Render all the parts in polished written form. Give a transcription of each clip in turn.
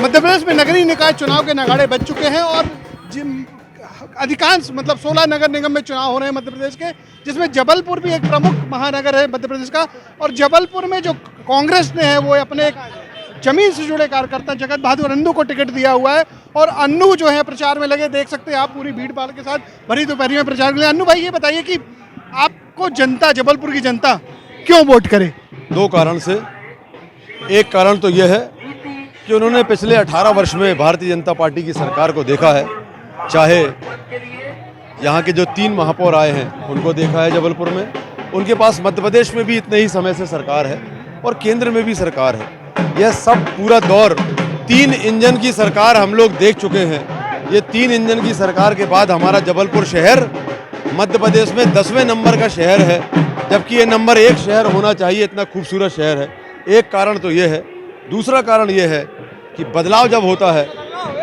मध्य प्रदेश में नगरीय निकाय चुनाव के नगाड़े बज चुके हैं और जिन अधिकांश मतलब 16 नगर निगम में चुनाव हो रहे हैं मध्य प्रदेश के, जिसमें जबलपुर भी एक प्रमुख महानगर है मध्य प्रदेश का। और जबलपुर में जो कांग्रेस ने है वो अपने एक जमीन से जुड़े कार्यकर्ता जगत बहादुर अन्नू को टिकट दिया हुआ है और अन्नू जो है प्रचार में लगे, देख सकते हैं आप पूरी भीड़ भाड़ के साथ भरी दोपहरी में प्रचार के लिए। अन्नू भाई ये बताइए कि आपको जनता, जबलपुर की जनता क्यों वोट करे? दो कारण से। एक कारण तो यह है कि उन्होंने पिछले 18 वर्ष में भारतीय जनता पार्टी की सरकार को देखा है, चाहे यहाँ के जो 3 महापौर आए हैं उनको देखा है जबलपुर में, उनके पास मध्य प्रदेश में भी इतने ही समय से सरकार है और केंद्र में भी सरकार है। यह सब पूरा दौर 3 इंजन की सरकार हम लोग देख चुके हैं। ये 3 इंजन की सरकार के बाद हमारा जबलपुर शहर मध्य प्रदेश में 10वें नंबर का शहर है, जबकि ये नंबर 1 शहर होना चाहिए, इतना खूबसूरत शहर है। एक कारण तो ये है। दूसरा कारण ये है कि बदलाव जब होता है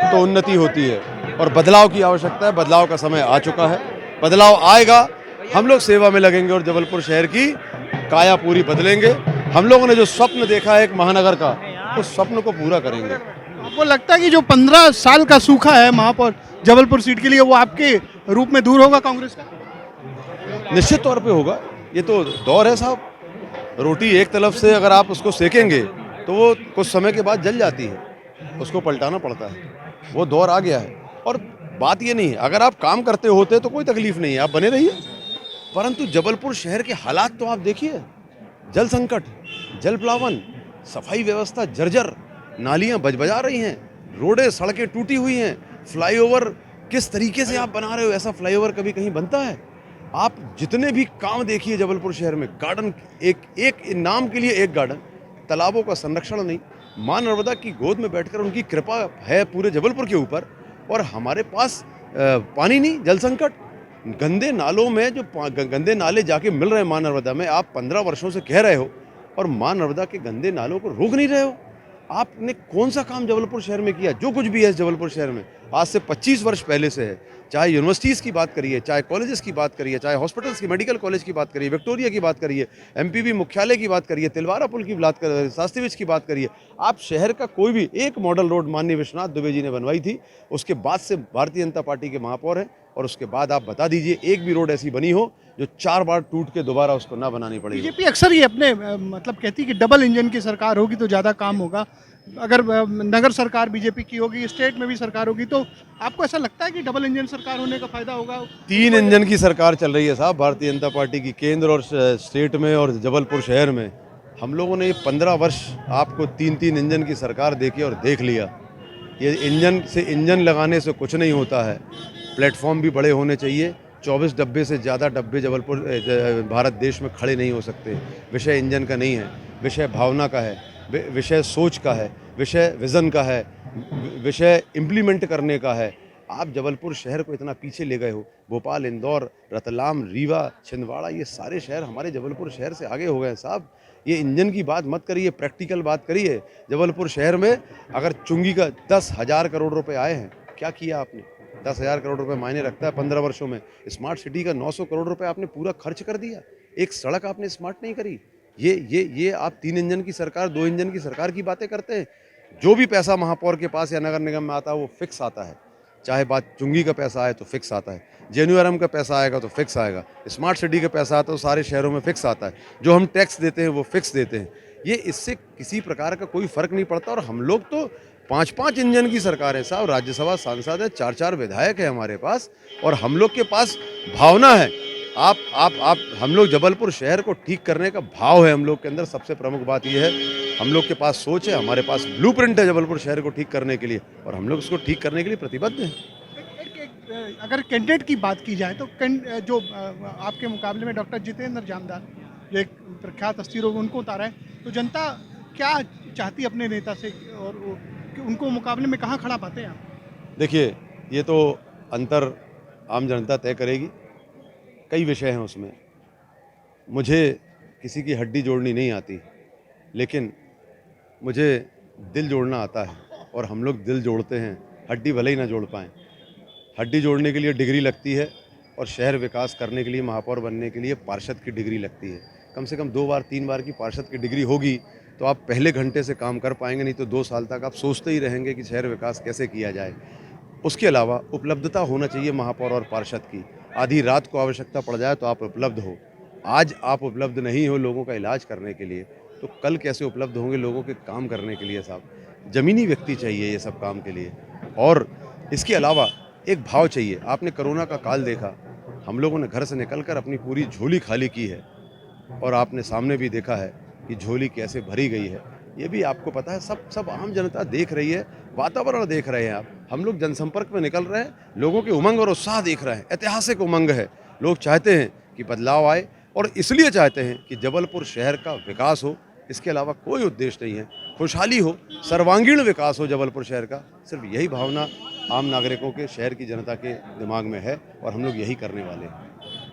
तो उन्नति होती है और बदलाव की आवश्यकता है। बदलाव का समय आ चुका है, बदलाव आएगा, हम लोग सेवा में लगेंगे और जबलपुर शहर की काया पूरी बदलेंगे। हम लोगों ने जो स्वप्न देखा है एक महानगर का, उस स्वप्न को पूरा करेंगे। आपको लगता है कि जो 15 साल का सूखा है महापौर जबलपुर सीट के लिए वो आपके रूप में दूर होगा कांग्रेस का? निश्चित तौर पे होगा। ये तो दौर है साहब, रोटी एक तरफ से अगर आप उसको सेकेंगे तो वो कुछ समय के बाद जल जाती है, उसको पलटाना पड़ता है। वो दौर आ गया है और बात ये नहीं है, अगर आप काम करते होते तो कोई तकलीफ नहीं है, आप बने रहिए। परंतु जबलपुर शहर के हालात तो आप देखिए, जल संकट, जल प्लावन, सफाई व्यवस्था जर्जर, नालियां बजबजा रही हैं, रोडें सड़कें टूटी हुई हैं, फ्लाईओवर किस तरीके से आप बना रहे हो, ऐसा फ्लाईओवर कभी कहीं बनता है? आप जितने भी काम देखिए जबलपुर शहर में, गार्डन एक नाम के लिए एक गार्डन, तालाबों का संरक्षण नहीं, मां नर्मदा की गोद में बैठकर उनकी कृपा है पूरे जबलपुर के ऊपर, और हमारे पास पानी नहीं, जल संकट, गंदे नालों में जो गंदे नाले जाके मिल रहे हैं मां नर्मदा में, आप 15 वर्षों से कह रहे हो और मां नर्मदा के गंदे नालों को रोक नहीं रहे हो। आपने कौन सा काम जबलपुर शहर में किया? जो कुछ भी है जबलपुर शहर में आज से 25 वर्ष पहले से है, चाहे यूनिवर्सिटीज़ की बात करिए, चाहे कॉलेजेस की बात करिए, चाहे हॉस्पिटल्स की, मेडिकल कॉलेज की बात करिए, विक्टोरिया की बात करिए, एमपीबी मुख्यालय की बात करिए, तिलवारा पुल की बात करिए, शास्त्री ब्रिज की बात करिए, आप शहर का कोई भी एक मॉडल रोड माननीय विश्वनाथ दुबे जी ने बनवाई थी, उसके बाद से भारतीय जनता पार्टी के महापौर हैं, और उसके बाद आप बता दीजिए एक भी रोड ऐसी बनी हो जो 4 बार टूट के दोबारा उसको ना बनानी पड़ेगी। बीजेपी अक्सर ये अपने मतलब कहती है कि डबल इंजन की सरकार होगी तो ज़्यादा काम होगा। अगर नगर सरकार बीजेपी की होगी, स्टेट में भी सरकार होगी, तो आपको ऐसा लगता है कि डबल इंजन सरकार होने का फायदा होगा? 3 इंजन की सरकार चल रही है साहब भारतीय जनता पार्टी की, केंद्र और स्टेट में और जबलपुर शहर में। हम लोगों ने ये 15 वर्ष आपको 3-3 इंजन की सरकार देखी और देख लिया। ये इंजन से इंजन लगाने से कुछ नहीं होता है, प्लेटफॉर्म भी बड़े होने चाहिए। 24 डब्बे से ज़्यादा डब्बे जबलपुर भारत देश में खड़े नहीं हो सकते। विषय इंजन का नहीं है, विषय भावना का है, विषय सोच का है, विषय विज़न का है, विषय इम्प्लीमेंट करने का है। आप जबलपुर शहर को इतना पीछे ले गए हो। भोपाल, इंदौर, रतलाम, रीवा, छिंदवाड़ा, ये सारे शहर हमारे जबलपुर शहर से आगे हो गए हैं साहब। ये इंजन की बात मत करिए, प्रैक्टिकल बात करिए। जबलपुर शहर में अगर चुंगी का 10,000 करोड़ रुपए आए हैं, क्या किया आपने? 10,000 करोड़ रुपए मायने रखता है 15 वर्षों में। स्मार्ट सिटी का 900 करोड़ रुपए आपने पूरा खर्च कर दिया, एक सड़क आपने स्मार्ट नहीं करी। ये आप 3 इंजन की सरकार, 2 इंजन की सरकार की बातें करते हैं। जो भी पैसा महापौर के पास या नगर निगम में आता है वो फिक्स आता है, चाहे बात चुंगी का पैसा आए तो फिक्स आता है, जेन्यूआरएम का पैसा आएगा तो फिक्स आएगा, स्मार्ट सिटी का पैसा आता है तो सारे शहरों में फिक्स आता है, जो हम टैक्स देते हैं वो फिक्स देते हैं। ये इससे किसी प्रकार का कोई फर्क नहीं पड़ता। और हम लोग तो 5-5 इंजन की सरकार है साहब, राज्यसभा सांसद है, 4-4 विधायक है हमारे पास, और हम लोग के पास भावना है। आप हम लोग जबलपुर शहर को ठीक करने का भाव है हम लोग के अंदर। सबसे प्रमुख बात यह है, हम लोग के पास सोच है, हमारे पास ब्लूप्रिंट है जबलपुर शहर को ठीक करने के लिए, और हम लोग उसको ठीक करने के लिए प्रतिबद्ध हैं। अगर कैंडिडेट की बात की जाए तो जो आपके मुकाबले में डॉक्टर जितेंद्र जामदार जो एक प्रख्यात अस्थिरोग उनको उतारा है, तो जनता क्या चाहती है अपने नेता से और उनको मुकाबले में कहाँ खड़ा पाते हैं आप? देखिए, ये तो अंतर आम जनता तय करेगी। कई विषय हैं उसमें। मुझे किसी की हड्डी जोड़नी नहीं आती, लेकिन मुझे दिल जोड़ना आता है, और हम लोग दिल जोड़ते हैं, हड्डी भले ही ना जोड़ पाएँ। हड्डी जोड़ने के लिए डिग्री लगती है, और शहर विकास करने के लिए, महापौर बनने के लिए पार्षद की डिग्री लगती है। कम से कम 2 बार 3 बार की पार्षद की डिग्री होगी तो आप पहले घंटे से काम कर पाएंगे, नहीं तो 2 साल तक आप सोचते ही रहेंगे कि शहर विकास कैसे किया जाए। उसके अलावा उपलब्धता होना चाहिए महापौर और पार्षद की। आधी रात को आवश्यकता पड़ जाए तो आप उपलब्ध हो। आज आप उपलब्ध नहीं हो लोगों का इलाज करने के लिए, तो कल कैसे उपलब्ध होंगे लोगों के काम करने के लिए साहब? ज़मीनी व्यक्ति चाहिए ये सब काम के लिए। और इसके अलावा एक भाव चाहिए। आपने कोरोना का काल देखा, हम लोगों ने घर से निकलकर अपनी पूरी झोली खाली की है और आपने सामने भी देखा है कि झोली कैसे भरी गई है। ये भी आपको पता है, सब आम जनता देख रही है, वातावरण देख रहे हैं आप। हम लोग जनसंपर्क में निकल रहे हैं, लोगों के उमंग और उत्साह देख रहे हैं। ऐतिहासिक उमंग है। लोग चाहते हैं कि बदलाव आए और इसलिए चाहते हैं कि जबलपुर शहर का विकास हो। इसके अलावा कोई उद्देश्य नहीं है। खुशहाली हो, सर्वांगीण विकास हो जबलपुर शहर का। सिर्फ यही भावना आम नागरिकों के, शहर की जनता के दिमाग में है और हम लोग यही करने वाले हैं।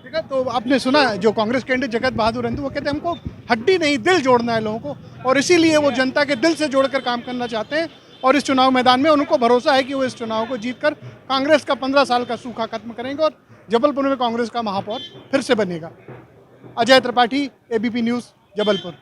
ठीक है, तो आपने सुना जो कांग्रेस कैंडिडेट जगत बहादुर नंदू, वो कहते हैं हमको हड्डी नहीं दिल जोड़ना है लोगों को, और इसीलिए वो जनता के दिल से जोड़कर काम करना चाहते हैं। और इस चुनाव मैदान में उनको भरोसा है कि वो इस चुनाव को जीतकर कांग्रेस का 15 साल का सूखा खत्म करेंगे और जबलपुर में कांग्रेस का महापौर फिर से बनेगा। Ajay Tripathi, ABP news, Jabalpur.